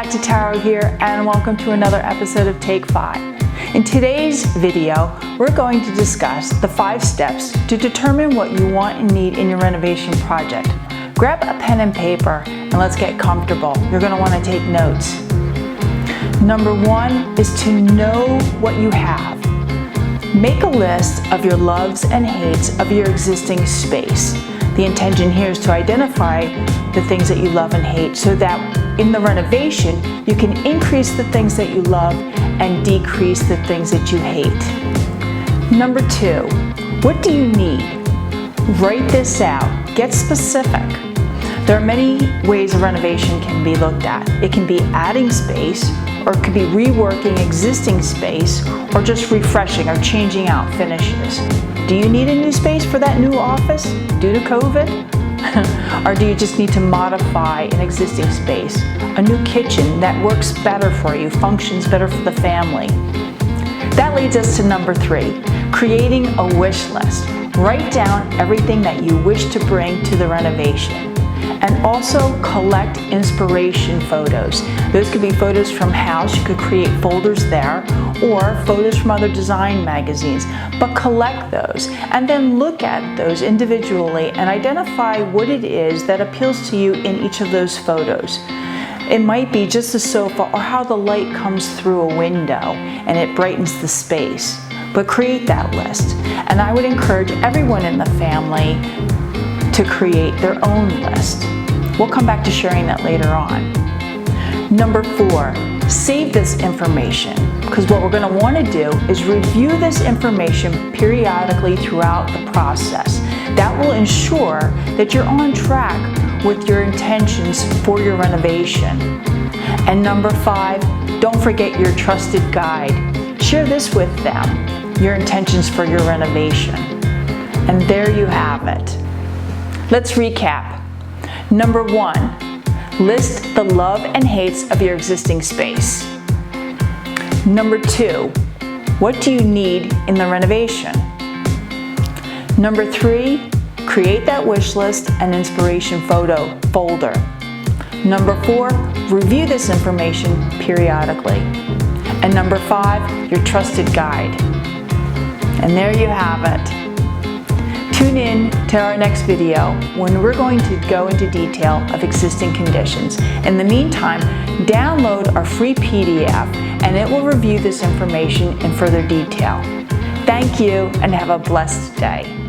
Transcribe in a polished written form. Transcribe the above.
Patsy Taro here, and welcome to another episode of Take 5. In today's video, we're going to discuss the 5 steps to determine what you want and need in your renovation project. Grab a pen and paper and let's get comfortable. You're going to want to take notes. Number 1 is to know what you have. Make a list of your loves and hates of your existing space. The intention here is to identify the things that you love and hate so that in the renovation, you can increase the things that you love and decrease the things that you hate. Number 2, what do you need? Write this out. Get specific. There are many ways a renovation can be looked at. It can be adding space, or it could be reworking existing space, or just refreshing or changing out finishes. Do you need a new space for that new office due to COVID? Or do you just need to modify an existing space? A new kitchen that works better for you, functions better for the family. That leads us to number 3, creating a wish list. Write down everything that you wish to bring to the renovation. And also collect inspiration photos. Those could be photos from house, you could create folders there, or photos from other design magazines. But collect those and then look at those individually and identify what it is that appeals to you in each of those photos. It might be just the sofa or how the light comes through a window and it brightens the space. But create that list. And I would encourage everyone in the family to create their own list. We'll come back to sharing that later on. Number 4, save this information, because what we're going to want to do is review this information periodically throughout the process. That will ensure that you're on track with your intentions for your renovation. And number 5, don't forget your trusted guide. Share this with them, your intentions for your renovation. And there you have it. Let's recap. Number 1, list the love and hates of your existing space. Number 2, what do you need in the renovation? Number 3, create that wish list and inspiration photo folder. Number 4, review this information periodically. And number 5, your trusted guide. And there you have it. Tune in to our next video when we're going to go into detail of existing conditions. In the meantime, download our free PDF and it will review this information in further detail. Thank you and have a blessed day.